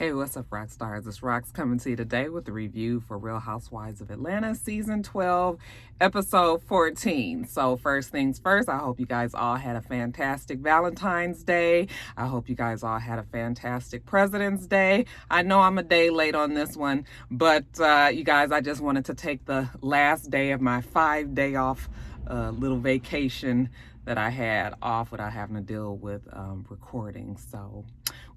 Hey, what's up, Roxstars? It's Rox coming to you today with a review for Real Housewives of Atlanta, Season 12, Episode 14. So first things first, I hope you guys all had a fantastic Valentine's Day. I hope you guys all had a fantastic President's Day. I know I'm a day late on this one, but you guys, I just wanted to take the last day of my 5-day off little vacation that I had off without having to deal with recording. So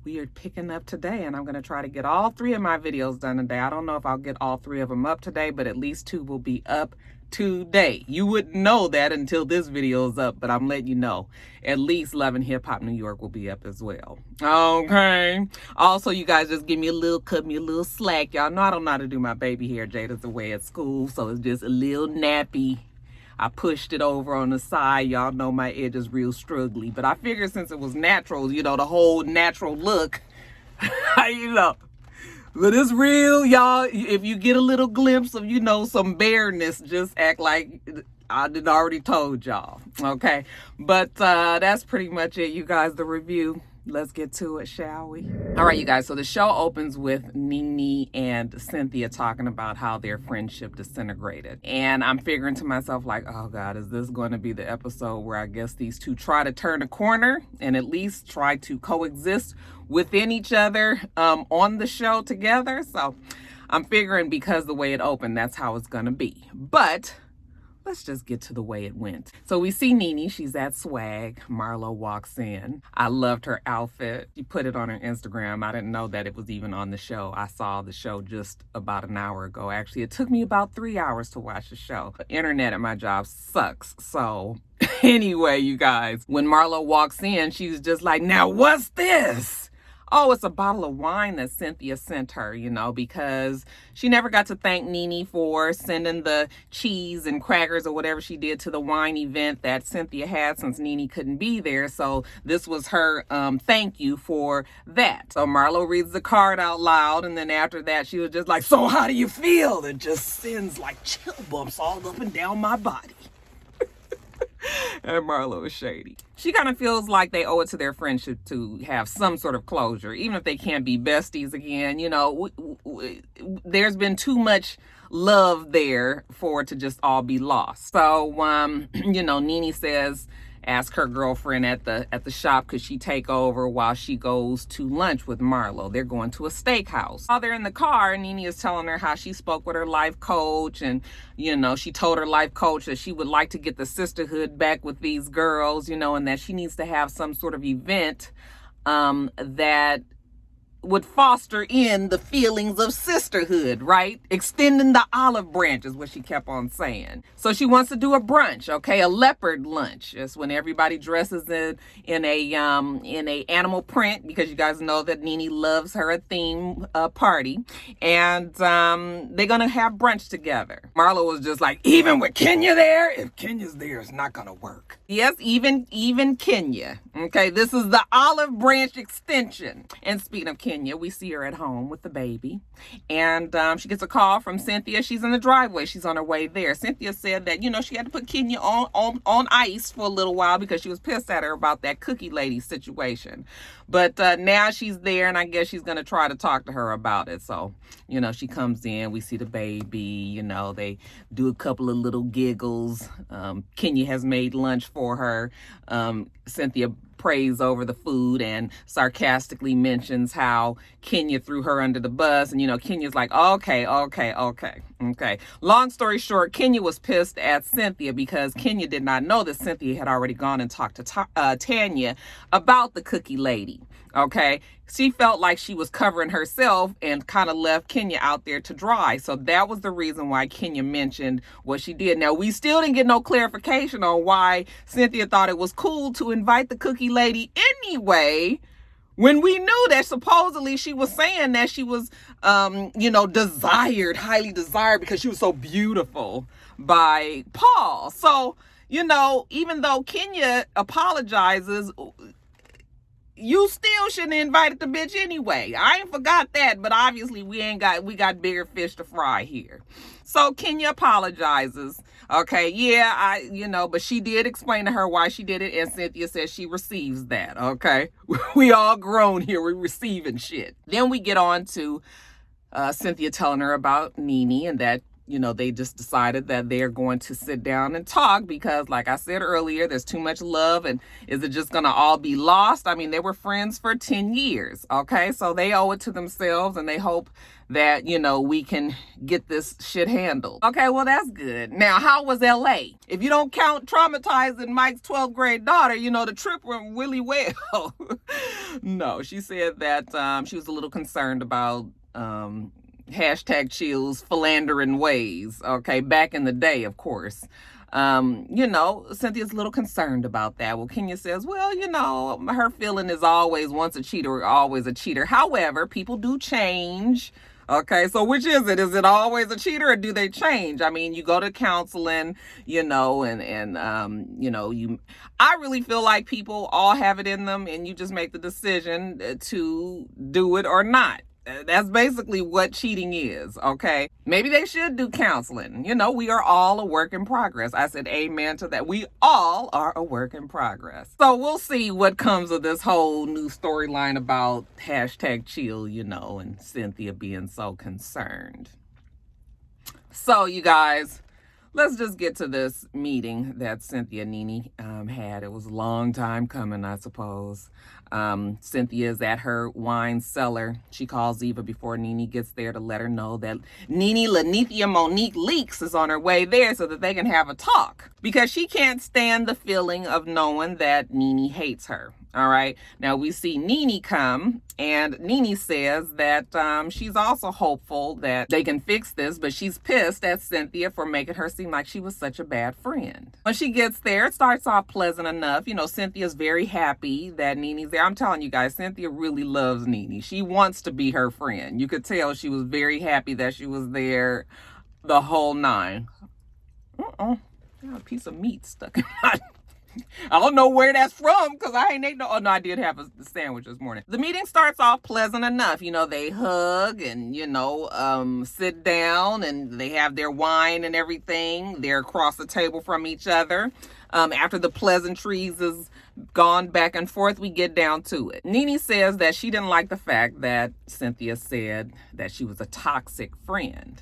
we are picking up today, and I'm going to try to get all 3 of my videos done today. I don't know if I'll get all 3 of them up today, but at least 2 will be up today. You wouldn't know that until this video is up, but I'm letting you know. At least Love and Hip Hop New York will be up as well. Okay. Also, you guys just give me a little, cut me a little slack. Y'all know I don't know how to do my baby hair. Jada's away at school, so it's just a little nappy. I pushed it over on the side. Y'all know my edge is real struggly. But I figured since it was natural, you know, the whole natural look, you know. But it's real, y'all. If you get a little glimpse of, you know, some bareness, just act like I did already told y'all. Okay. But that's pretty much it, you guys, the review. Let's get to it, shall we? All right, you guys. So the show opens with Nene and Cynthia talking about how their friendship disintegrated. And I'm figuring to myself like, oh God, is this going to be the episode where I guess these two try to turn a corner and at least try to coexist within each other on the show together? So I'm figuring because the way it opened, that's how it's going to be. But let's just get to the way it went. So we see Nene, she's at Swag. Marlo walks in. I loved her outfit. She put it on her Instagram. I didn't know that it was even on the show. I saw the show just about an hour ago. Actually, it took me about 3 hours to watch the show. The internet at my job sucks. So anyway, you guys, when Marlo walks in, she's just like, now what's this? Oh, it's a bottle of wine that Cynthia sent her, you know, because she never got to thank Nene for sending the cheese and crackers or whatever she did to the wine event that Cynthia had since Nene couldn't be there. So this was her thank you for that. So Marlo reads the card out loud, and then after that, she was just like, so how do you feel? It just sends like chill bumps all up and down my body. And Marlo is shady. She kind of feels like they owe it to their friendship to have some sort of closure, even if they can't be besties again. You know, there's been too much love there for it to just all be lost. So, you know, Nene says, ask her girlfriend at the shop, could she take over while she goes to lunch with Marlo? They're going to a steakhouse. While they're in the car, Nene is telling her how she spoke with her life coach, and you know, she told her life coach that she would like to get the sisterhood back with these girls, you know, and that she needs to have some sort of event that would foster in the feelings of sisterhood, right? Extending the olive branch is what she kept on saying. So she wants to do a brunch, okay? A leopard lunch. It's when everybody dresses in a animal print, because you guys know that Nene loves her a theme party. And they're gonna have brunch together. Marlo was just like, even with Kenya there? If Kenya's there, it's not gonna work. Yes, even Kenya. Okay, this is the olive branch extension. And speaking of Kenya, we see her at home with the baby, and she gets a call from Cynthia. She's in the driveway. She's on her way there. Cynthia said that, you know, she had to put Kenya on ice for a little while because she was pissed at her about that cookie lady situation. But now she's there, and I guess she's going to try to talk to her about it. So, you know, she comes in. We see the baby. You know, they do a couple of little giggles. Kenya has made lunch for her. Cynthia prays over the food and sarcastically mentions how Kenya threw her under the bus. And, you know, Kenya's like, okay. Long story short, Kenya was pissed at Cynthia because Kenya did not know that Cynthia had already gone and talked to Tanya about the cookie lady. Okay. She felt like she was covering herself and kind of left Kenya out there to dry. So that was the reason why Kenya mentioned what she did. Now, we still didn't get no clarification on why Cynthia thought it was cool to invite the cookie lady anyway, when we knew that supposedly she was saying that she was, you know, highly desired because she was so beautiful by Paul. So, you know, even though Kenya apologizes, you still shouldn't have invited the bitch anyway. I ain't forgot that, but obviously we got bigger fish to fry here. So Kenya apologizes. Okay, yeah, but she did explain to her why she did it, and Cynthia says she receives that. Okay, we all grown here. We're receiving shit. Then we get on to Cynthia telling her about Nene and that they just decided that they're going to sit down and talk because, like I said earlier, there's too much love, and is it just going to all be lost? I mean, they were friends for 10 years, okay? So they owe it to themselves, and they hope that, we can get this shit handled. Okay, well, that's good. Now, how was L.A.? If you don't count traumatizing Mike's 12th grade daughter, the trip went really well. No, she said that she was a little concerned about #chill's philandering ways, okay, back in the day, of course. Cynthia's a little concerned about that. Well, Kenya says, well, her feeling is always once a cheater, always a cheater. However, people do change. Okay, so which is it? Is it always a cheater or do they change? I mean, you go to counseling, I really feel like people all have it in them and you just make the decision to do it or not. That's basically what cheating is, okay? Maybe they should do counseling. We are all a work in progress. I said amen to that. We all are a work in progress. So we'll see what comes of this whole new storyline about #chill, and Cynthia being so concerned. So, you guys, let's just get to this meeting that Cynthia and Nene had. It was a long time coming, I suppose. Cynthia is at her wine cellar. She calls Eva before Nene gets there to let her know that Nene Lanithia Monique Leaks is on her way there so that they can have a talk. Because she can't stand the feeling of knowing that Nene hates her. All right. Now we see Nene come, and Nene says that she's also hopeful that they can fix this, but she's pissed at Cynthia for making her seem like she was such a bad friend. When she gets there, it starts off pleasant enough. Cynthia's very happy that Nene's there. I'm telling you guys, Cynthia really loves Nene. She wants to be her friend. You could tell she was very happy that she was there the whole nine. Got a piece of meat stuck in my I don't know where that's from because I ain't ate no. Oh, no, I did have a sandwich this morning. The meeting starts off pleasant enough. They hug and, sit down and they have their wine and everything. They're across the table from each other. After the pleasantries is gone back and forth, we get down to it. Nene says that she didn't like the fact that Cynthia said that she was a toxic friend.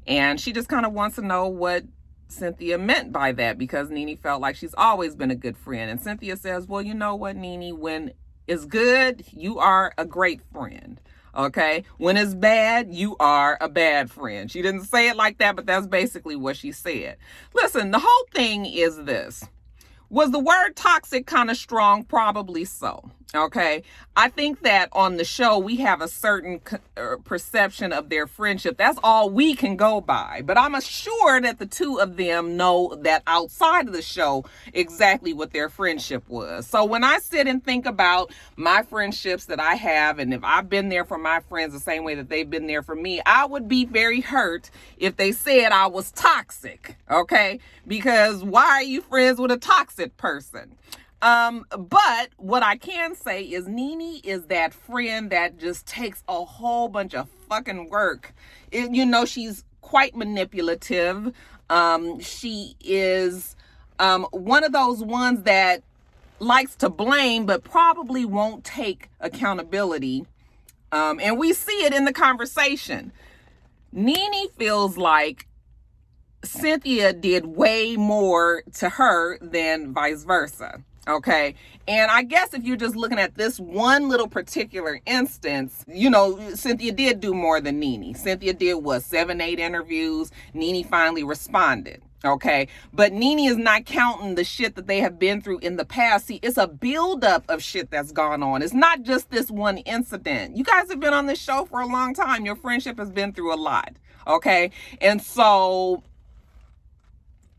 And she just kind of wants to know what Cynthia meant by that because Nene felt like she's always been a good friend. And Cynthia says, well, you know what, Nene, when it's good, you are a great friend. Okay. When it's bad, you are a bad friend. She didn't say it like that, but that's basically what she said. Listen, the whole thing is this. Was the word toxic kind of strong? Probably so. Okay. I think that on the show, we have a certain perception of their friendship. That's all we can go by. But I'm sure that the two of them know that outside of the show exactly what their friendship was. So when I sit and think about my friendships that I have, and if I've been there for my friends the same way that they've been there for me, I would be very hurt if they said I was toxic. Okay. Because why are you friends with a toxic person? But what I can say is Nene is that friend that just takes a whole bunch of fucking work. She's quite manipulative. She is one of those ones that likes to blame, but probably won't take accountability. And we see it in the conversation. Nene feels like Cynthia did way more to her than vice versa. Okay. And I guess if you're just looking at this one little particular instance, Cynthia did do more than Nene. Cynthia did 7, 8 interviews. Nene finally responded. Okay. But Nene is not counting the shit that they have been through in the past. See, it's a buildup of shit that's gone on. It's not just this one incident. You guys have been on this show for a long time. Your friendship has been through a lot. Okay. And so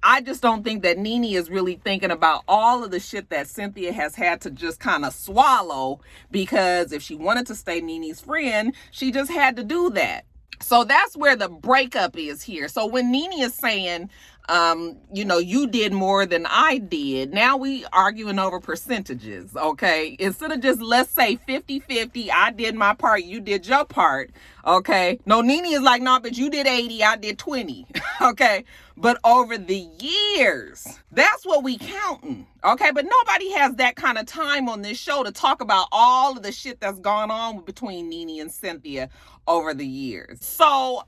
I just don't think that Nene is really thinking about all of the shit that Cynthia has had to just kind of swallow, because if she wanted to stay Nene's friend, she just had to do that. So that's where the breakup is here. So when Nene is saying you did more than I did. Now we arguing over percentages, okay? Instead of just, let's say 50-50, I did my part, you did your part, okay? No, Nene is like, no, but you did 80, I did 20, okay? But over the years, that's what we counting, okay? But nobody has that kind of time on this show to talk about all of the shit that's gone on between Nene and Cynthia over the years. So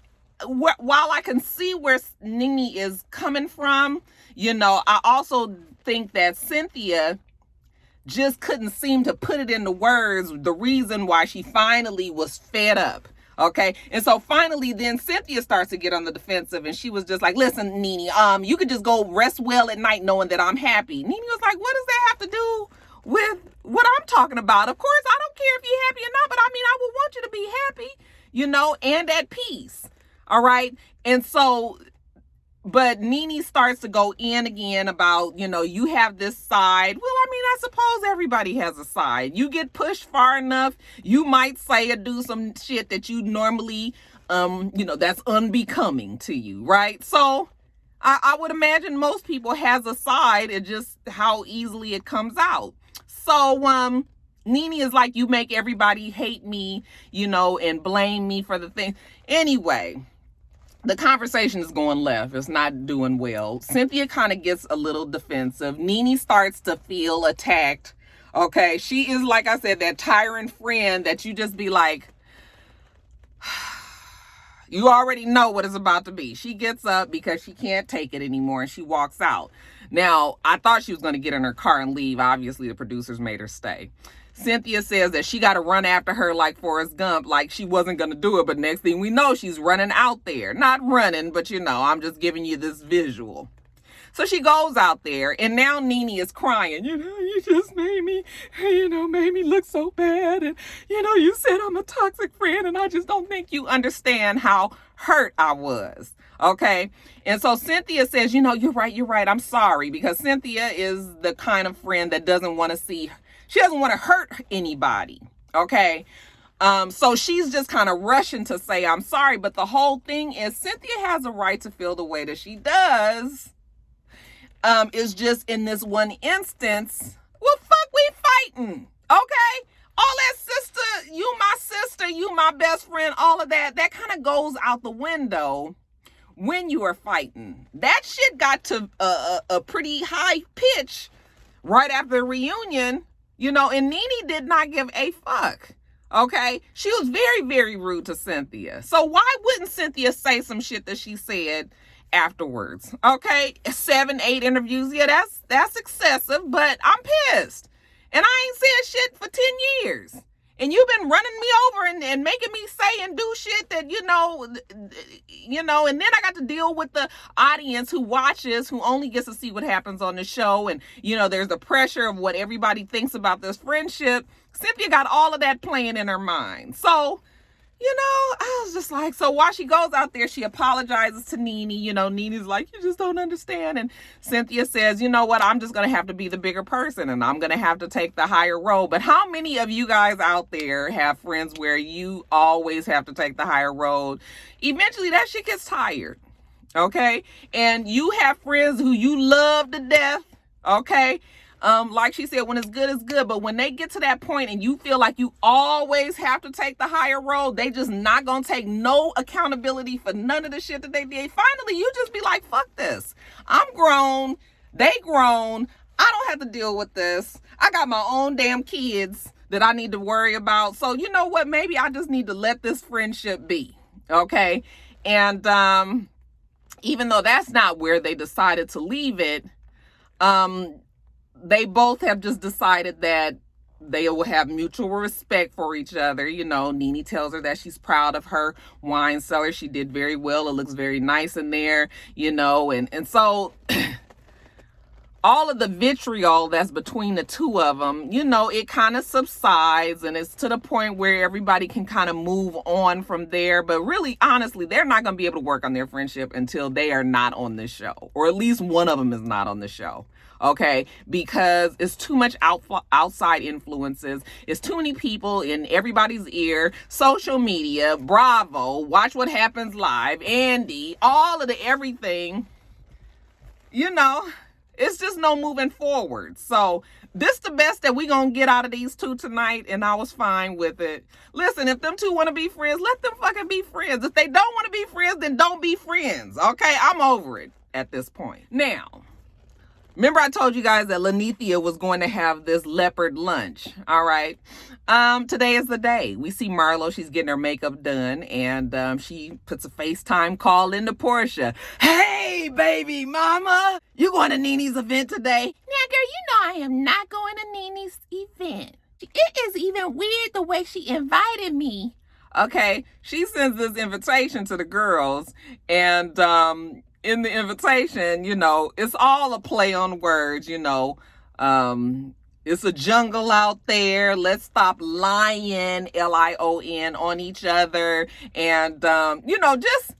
while I can see where Nene is coming from, I also think that Cynthia just couldn't seem to put it into words, the reason why she finally was fed up. Okay. And so finally, then Cynthia starts to get on the defensive, and she was just like, listen, Nene, you could just go rest well at night knowing that I'm happy. Nene was like, what does that have to do with what I'm talking about? Of course, I don't care if you're happy or not, but I would want you to be happy, and at peace. All right. And so, but Nene starts to go in again about, you have this side. Well, I suppose everybody has a side. You get pushed far enough, you might say or do some shit that you normally, that's unbecoming to you. Right. So I would imagine most people has a side. It's just how easily it comes out. So, Nene is like, you make everybody hate me, and blame me for the thing. Anyway, the conversation is going left. It's not doing well. Cynthia kind of gets a little defensive. Nene starts to feel attacked. Okay. She is, like I said, that tyrant friend that you just be like, you already know what it's about to be. She gets up because she can't take it anymore, and she walks out. Now, I thought she was going to get in her car and leave. Obviously, the producers made her stay. Cynthia says that she got to run after her like Forrest Gump, like she wasn't going to do it. But next thing we know, she's running out there. Not running, but I'm just giving you this visual. So she goes out there, and now Nene is crying. You just made me look so bad. And, you said I'm a toxic friend, and I just don't think you understand how hurt I was. Okay. And so Cynthia says, you're right. I'm sorry, because Cynthia is the kind of friend that doesn't want to see, she doesn't want to hurt anybody. Okay. So she's just kind of rushing to say, I'm sorry. But the whole thing is Cynthia has a right to feel the way that she does. Is just in this one instance, well, fuck, we fighting. Okay. All that sister, you my best friend, all of that kind of goes out the window when you are fighting. That shit got to a pretty high pitch right after the reunion, and Nene did not give a fuck. Okay. She was very, very rude to Cynthia. So why wouldn't Cynthia say some shit that she said afterwards? Okay. 7, 8 interviews. Yeah, that's excessive, but I'm pissed. And I ain't said shit for 10 years. And you've been running me over and making me say and do shit that, and then I got to deal with the audience who watches, who only gets to see what happens on the show. And, there's the pressure of what everybody thinks about this friendship. Cynthia got all of that playing in her mind. So, I was just like, so while she goes out there, she apologizes to Nene. Nene's like, you just don't understand. And Cynthia says, you know what? I'm just going to have to be the bigger person, and I'm going to have to take the higher road. But how many of you guys out there have friends where you always have to take the higher road? Eventually that shit gets tired. Okay. And you have friends who you love to death. Okay. Like she said, when it's good, but when they get to that point and you feel like you always have to take the higher road, they just not gonna take no accountability for none of the shit that they did. Finally, you just be like, fuck this. I'm grown. They grown. I don't have to deal with this. I got my own damn kids that I need to worry about. So you know what? Maybe I just need to let this friendship be. Okay. And, even though that's not where they decided to leave it, they both have just decided that they will have mutual respect for each other. Nene tells her that she's proud of her wine cellar. She did very well. It looks very nice in there, and so all of the vitriol that's between the two of them, it kind of subsides, and it's to the point where everybody can kind of move on from there. But really, honestly, they're not going to be able to work on their friendship until they are not on this show, or at least one of them is not on the show. Okay, because it's too much outside influences. It's too many people in everybody's ear. Social media, Bravo, Watch What Happens Live, Andy, all of the everything. you know, it's just no moving forward. So this the best that we gonna get out of these two tonight, and I was fine with it. Listen, if them two want to be friends, let them fucking be friends. If they don't want to be friends, then don't be friends. Okay, I'm over it at this point. Now, remember I told you guys that Lenithia was going to have this leopard lunch. All right. Today is the day. We see Marlo. She's getting her makeup done, and she puts a FaceTime call into Portia. Hey, baby mama, you going to Nene's event today? Now, girl, you know I am not going to Nene's event. It is even weird the way she invited me. Okay, she sends this invitation to the girls, and in the invitation, you know, it's all a play on words, you know. It's a jungle out there. Let's stop lying, Lion, on each other. And, you know, just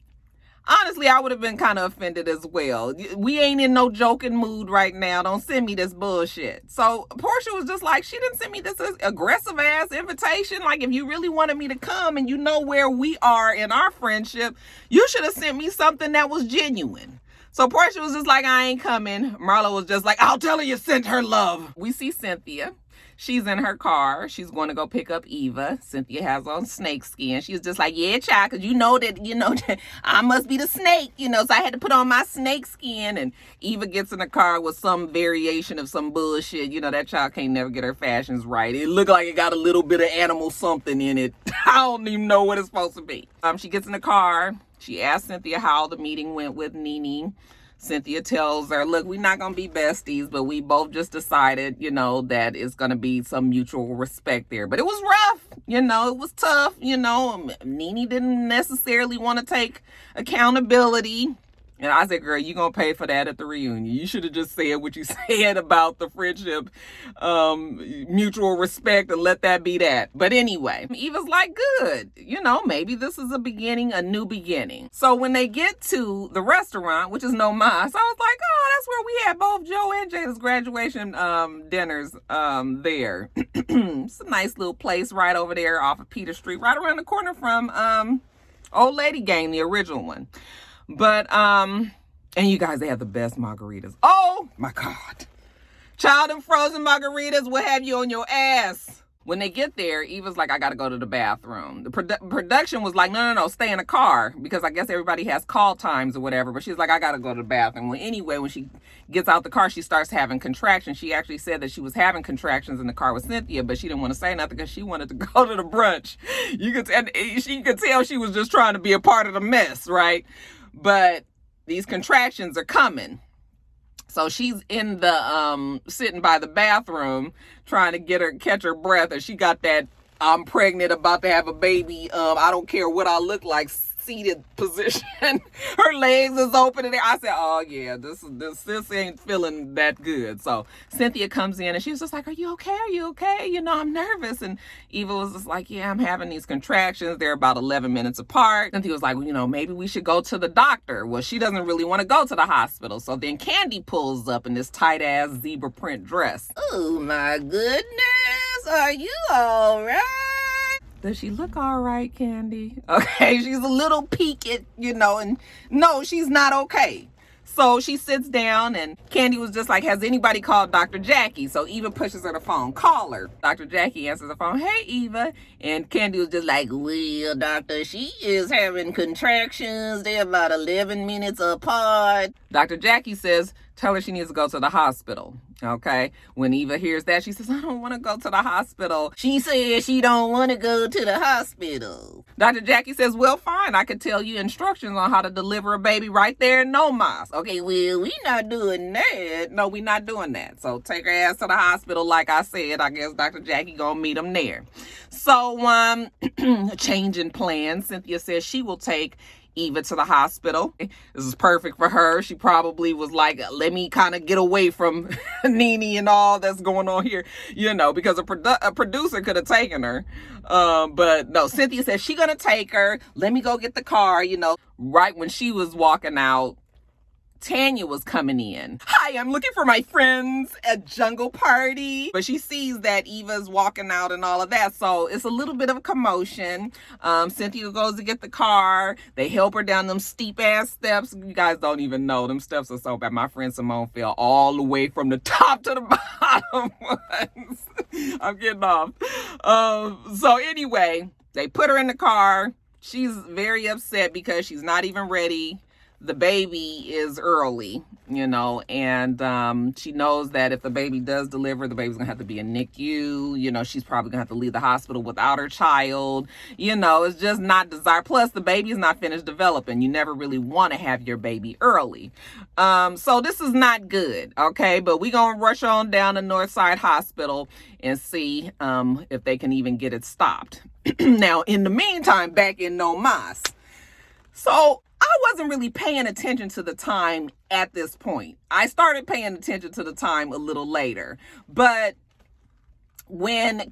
honestly, I would have been kind of offended as well. We ain't in no joking mood right now. Don't send me this bullshit. So Portia was just like, she didn't send me this aggressive ass invitation. Like, if you really wanted me to come and you know where we are in our friendship, you should have sent me something that was genuine. So Portia was just like, I ain't coming. Marlo was just like, I'll tell her you sent her love. We see Cynthia. She's in her car. She's going to go pick up Eva. Cynthia has on snake skin. She's just like, yeah, child, because you know that I must be the snake, so I had to put on my snake skin. And Eva gets in the car with some variation of some bullshit. That child can't never get her fashions right. It looked like it got a little bit of animal something in it. I don't even know what it's supposed to be. She gets in the car. She asks Cynthia how the meeting went with Nene. Cynthia tells her, look, we're not going to be besties, but we both just decided, that it's going to be some mutual respect there. But it was rough, it was tough, Nene didn't necessarily want to take accountability. And I said, girl, you going to pay for that at the reunion. You should have just said what you said about the friendship, mutual respect, and let that be that. But anyway, Eva's like, good. Maybe this is a new beginning. So when they get to the restaurant, which is No Mas, I was like, oh, that's where we had both Joe and Jada's graduation dinners there. It's a nice little place right over there off of Peter Street, right around the corner from Old Lady Gang, the original one. But, and you guys, they have the best margaritas. Oh, my God. Child and frozen margaritas will have you on your ass. When they get there, Eva's like, I got to go to the bathroom. The production was like, no, stay in the car. Because I guess everybody has call times or whatever. But she's like, I got to go to the bathroom. Well, anyway, when she gets out the car, she starts having contractions. She actually said that she was having contractions in the car with Cynthia, but she didn't want to say nothing because she wanted to go to the brunch. She could tell she was just trying to be a part of the mess, right? But these contractions are coming. So she's in the sitting by the bathroom trying to catch her breath, and she got that I'm pregnant, about to have a baby, I don't care what I look like seated position. Her legs is open in there. I said, oh yeah, this ain't feeling that good. So Cynthia comes in and she was just like, are you okay? Are you okay? I'm nervous. And Eva was just like, yeah, I'm having these contractions. They're about 11 minutes apart. Cynthia was like, well, maybe we should go to the doctor. Well, she doesn't really want to go to the hospital. So then Candy pulls up in this tight ass zebra print dress. Oh my goodness. Are you all right? Does she look all right, Candy? Okay, she's a little peaked, and no, she's not okay. So she sits down, and Candy was just like, has anybody called Dr. Jackie? So Eva pushes her the phone. Call her. Dr. Jackie answers the phone. Hey, Eva. And Candy was just like, well, doctor, she is having contractions. They're about 11 minutes apart. Dr. Jackie says, tell her she needs to go to the hospital. Okay. When Eva hears that, she says, I don't want to go to the hospital. She says she don't want to go to the hospital. Dr. Jackie says, well, fine. I could tell you instructions on how to deliver a baby right there in No Mas. Okay, well, we not doing that. No, we not doing that. So take her ass to the hospital. Like I said, I guess Dr. Jackie gonna meet them there. So, change in plans. Cynthia says she will take Eva to the hospital. This is perfect for her. She probably was like, let me kind of get away from Nene and all that's going on here, because a producer could have taken her. But no, Cynthia said she's going to take her. Let me go get the car, Right when she was walking out, Tanya was coming in. Hi, I'm looking for my friends at Jungle Party. But she sees that Eva's walking out and all of that. So it's a little bit of a commotion. Cynthia goes to get the car. They help her down them steep ass steps. You guys don't even know. Them steps are so bad. My friend Simone fell all the way from the top to the bottom once. I'm getting off. So anyway, they put her in the car. She's very upset because she's not even ready. The baby is early, and she knows that if the baby does deliver, the baby's gonna have to be in NICU. She's probably gonna have to leave the hospital without her child. It's just not desired. Plus, the baby is not finished developing. You never really want to have your baby early. So this is not good, okay? But we're gonna rush on down to Northside Hospital and see if they can even get it stopped. Now, in the meantime, back in No Mas. So I wasn't really paying attention to the time at this point. I started paying attention to the time a little later. But when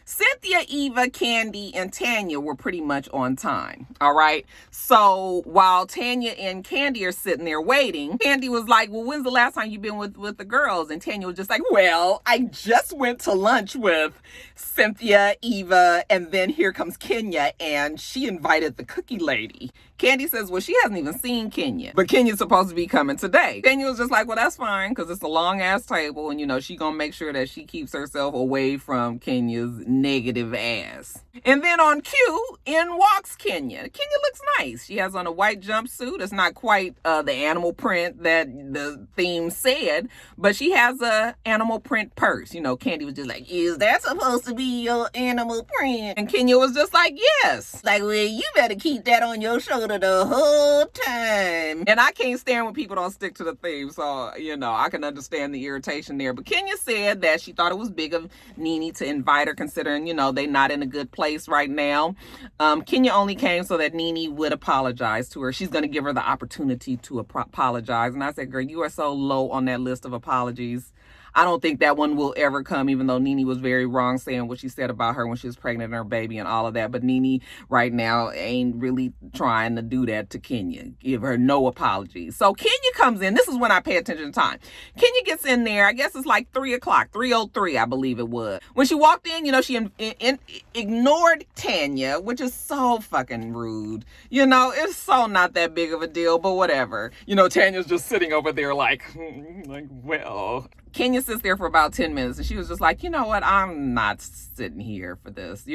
Cynthia, Eva, Candy, and Tanya were pretty much on time. All right. So while Tanya and Candy are sitting there waiting, Candy was like, well, when's the last time you've been with the girls? And Tanya was just like, well, I just went to lunch with Cynthia, Eva, and then here comes Kenya, and she invited the cookie lady. Candy says, well, she hasn't even seen Kenya, but Kenya's supposed to be coming today. Kenya was just like, well, that's fine, because it's a long ass table, and she gonna make sure that she keeps herself away from Kenya's negative ass. And then on cue, in walks Kenya. Kenya looks nice. She has on a white jumpsuit. It's not quite the animal print that the theme said, but she has a animal print purse. Candy was just like, is that supposed to be your animal print? And Kenya was just like, yes. Like, well, you better keep that on your shoulder the whole time. And I can't stand when people don't stick to the theme, so I can understand the irritation there. But Kenya said that she thought it was big of Nene to invite her, considering they're not in a good place right now. Kenya only came so that Nene would apologize to her. She's going to give her the opportunity to apologize. And I said, girl, you are so low on that list of apologies. I don't think that one will ever come, even though Nene was very wrong saying what she said about her when she was pregnant and her baby and all of that. But Nene right now ain't really trying to do that to Kenya. Give her no apologies. So Kenya comes in. This is when I pay attention to time. Kenya gets in there. I guess it's like 3 o'clock, 3:03, I believe it was. When she walked in, she ignored Tanya, which is so fucking rude. It's so not that big of a deal, but whatever. Tanya's just sitting over there like well. Kenya sits there for about 10 minutes and she was just like, you know what? I'm not sitting here for this,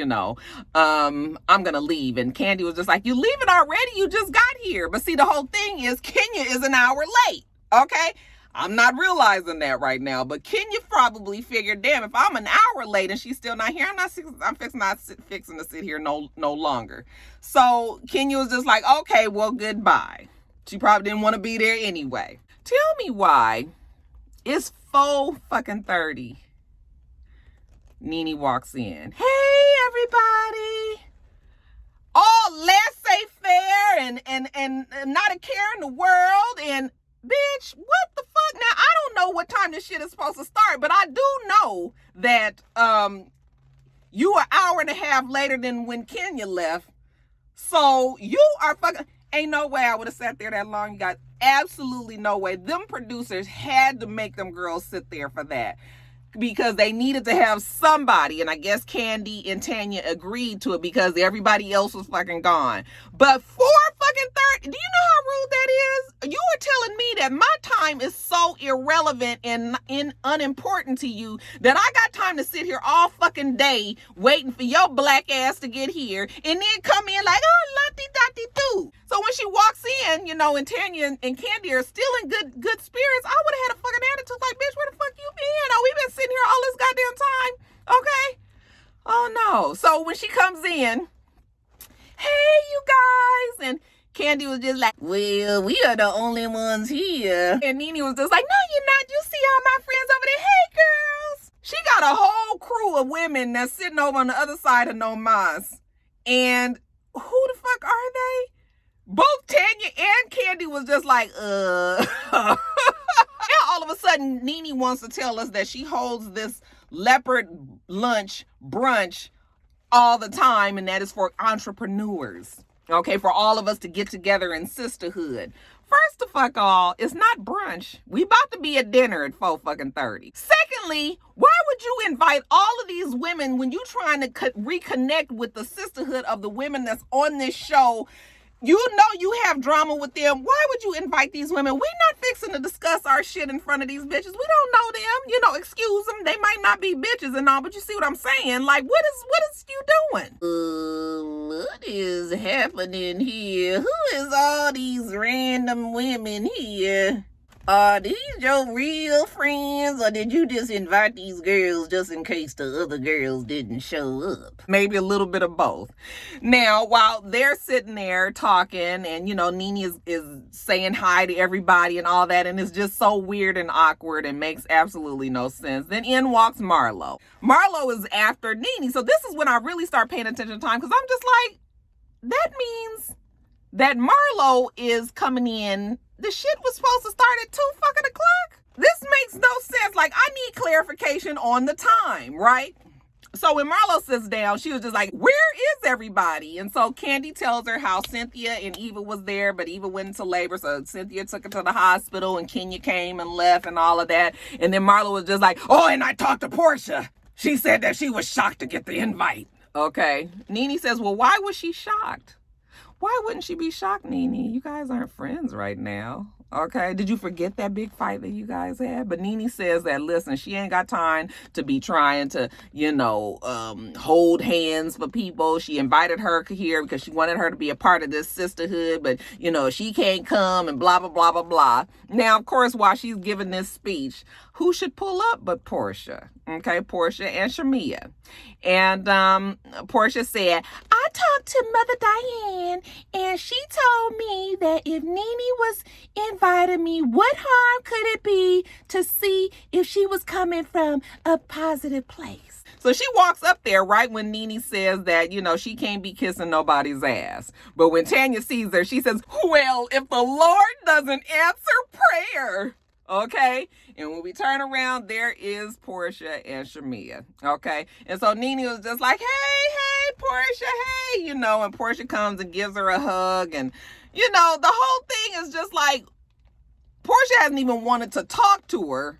I'm going to leave. And Candy was just like, you leaving already? You just got here. But see, the whole thing is Kenya is an hour late. Okay. I'm not realizing that right now, but Kenya probably figured, damn, if I'm an hour late and she's still not here, I'm fixing to sit here no longer. So Kenya was just like, okay, well, goodbye. She probably didn't want to be there anyway. Tell me why. It's 4:30. Nene walks in. Hey, everybody. All laissez-faire and not a care in the world. And bitch, what the fuck? Now, I don't know what time this shit is supposed to start, but I do know that you are an hour and a half later than when Kenya left. So you are fucking... Ain't no way I would have sat there that long. You got absolutely no way. Them producers had to make them girls sit there for that because they needed to have somebody. And I guess Candy and Tanya agreed to it because everybody else was fucking gone. But 4:30, do you know how rude that is? You are telling me that my time is so irrelevant and unimportant to you that I got time to sit here all fucking day waiting for your black ass to get here and then come in like, oh, la-di-da-di-doo. So when she walks in, and Tanya and Candy are still in good spirits, I would have had a fucking attitude like, bitch, where the fuck you been? Oh, we've been sitting here all this goddamn time. Okay? Oh, no. So when she comes in, hey, you guys. And Candy was just like, well, we are the only ones here. And Nene was just like, no, you're not. You see all my friends over there. Hey, girls. She got a whole crew of women that's sitting over on the other side of No Mas. And who the fuck are they? Both Tanya and Candy was just like, Now all of a sudden, Nene wants to tell us that she holds this leopard lunch brunch all the time, and that is for entrepreneurs. Okay, for all of us to get together in sisterhood. First of fuck all, it's not brunch. We about to be at dinner at 4:30. Secondly, why would you invite all of these women when you trying to reconnect with the sisterhood of the women that's on this show? You know you have drama with them. Why would you invite these women? We not fixing to discuss our shit in front of these bitches. We don't know them. Excuse them. They might not be bitches and all, but you see what I'm saying? Like, what is you doing? What is happening here? Who is all these random women here? Are these your real friends, or did you just invite these girls just in case the other girls didn't show up? Maybe a little bit of both. Now, while they're sitting there talking and, Nene is saying hi to everybody and all that, and it's just so weird and awkward and makes absolutely no sense. Then in walks Marlo. Marlo is after Nene. So this is when I really start paying attention to time, because I'm just like, that means that Marlo is coming in. The shit was supposed to start at 2:00. This makes no sense. Like, I need clarification on the time, right? So when Marlo sits down, she was just like, where is everybody? And so Candy tells her how Cynthia and Eva was there, but Eva went into labor. So Cynthia took her to the hospital and Kenya came and left and all of that. And then Marlo was just like, oh, and I talked to Portia. She said that she was shocked to get the invite. Okay. Nene says, well, why was she shocked? Why wouldn't she be shocked, Nene? You guys aren't friends right now. Okay, did you forget that big fight that you guys had? But Nene says that, listen, she ain't got time to be trying to, hold hands for people. She invited her here because she wanted her to be a part of this sisterhood, but, she can't come and blah, blah, blah, blah, blah. Now, of course, while she's giving this speech, who should pull up but Portia? Okay, Portia and Shamia. And Portia said, I talked to Mother Diane, and she told me that if Nene was inviting me, what harm could it be to see if she was coming from a positive place? So she walks up there right when Nene says that, she can't be kissing nobody's ass. But when Tanya sees her, she says, well, if the Lord doesn't answer prayer, okay? And when we turn around, there is Portia and Shamia, okay? And so Nene was just like, hey, Portia, hey, and Portia comes and gives her a hug. And, the whole thing is just like, Portia hasn't even wanted to talk to her,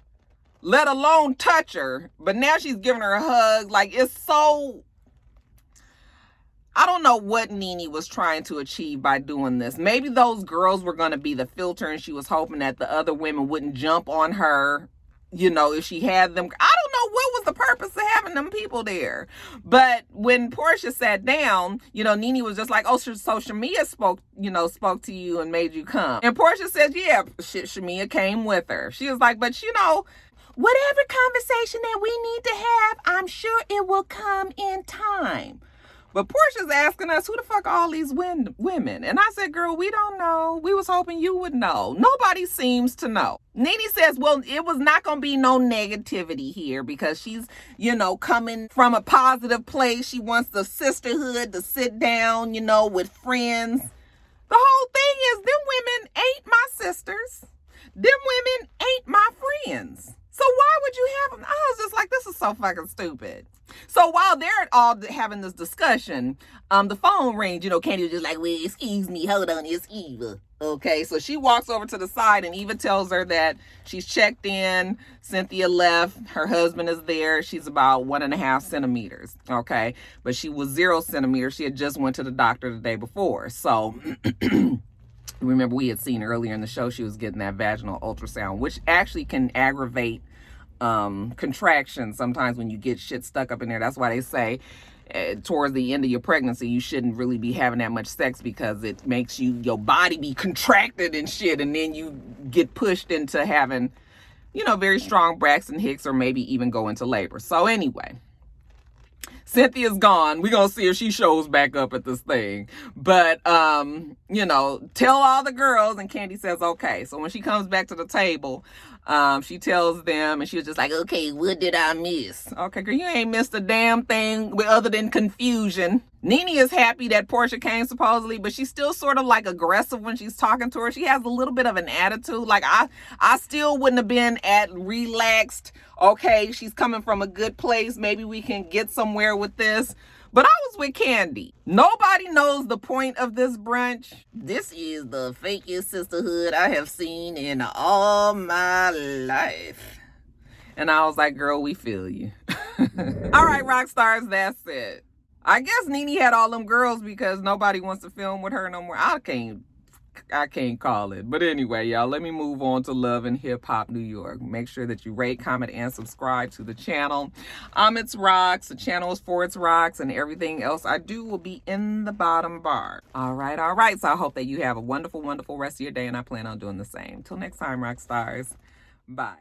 let alone touch her. But now she's giving her a hug. Like, it's so... I don't know what Nene was trying to achieve by doing this. Maybe those girls were going to be the filter and she was hoping that the other women wouldn't jump on her, if she had them. I don't know what was the purpose of having them people there. But when Portia sat down, Nene was just like, oh, so Shamia spoke to you and made you come. And Portia said, yeah, Shamia came with her. She was like, but whatever conversation that we need to have, I'm sure it will come in time. But Portia's asking us, who the fuck are all these women? And I said, girl, we don't know. We was hoping you would know. Nobody seems to know. Nene says, well, it was not going to be no negativity here because she's, coming from a positive place. She wants the sisterhood to sit down, with friends. The whole thing is them women ain't my sisters. Them women ain't my friends. So why would you have them? I was just like, this is so fucking stupid. So while they're all having this discussion, the phone rings. Candy was just like, well, excuse me, hold on, it's Eva. Okay, so she walks over to the side and Eva tells her that she's checked in. Cynthia left. Her husband is there. She's about 1.5 centimeters. Okay, but she was 0 centimeters. She had just went to the doctor the day before. So remember we had seen earlier in the show she was getting that vaginal ultrasound, which actually can aggravate contractions sometimes when you get shit stuck up in there. That's why they say towards the end of your pregnancy you shouldn't really be having that much sex because it makes your body be contracted and shit, and then you get pushed into having very strong Braxton Hicks or maybe even go into labor. So anyway, Cynthia's gone. We're going to see if she shows back up at this thing. But, tell all the girls. And Candy says, okay. So when she comes back to the table, she tells them, and she was just like, okay, what did I miss? Okay, girl, you ain't missed a damn thing other than confusion. Nene is happy that Portia came supposedly, but she's still sort of like aggressive when she's talking to her. She has a little bit of an attitude. Like, I still wouldn't have been relaxed. Okay, she's coming from a good place. Maybe we can get somewhere with this. But I was with Candy. Nobody knows the point of this brunch. This is the fakest sisterhood I have seen in all my life. And I was like, girl, we feel you. All right, Roxstars, that's it. I guess Nene had all them girls because nobody wants to film with her no more. I can't call it. But anyway, y'all, let me move on to Love and Hip Hop New York. Make sure that you rate, comment, and subscribe to the channel. It's Rox. The channel is for It's Rox, and everything else I do will be in the bottom bar. All right. So I hope that you have a wonderful, wonderful rest of your day, and I plan on doing the same. Till next time, Roxstars. Bye.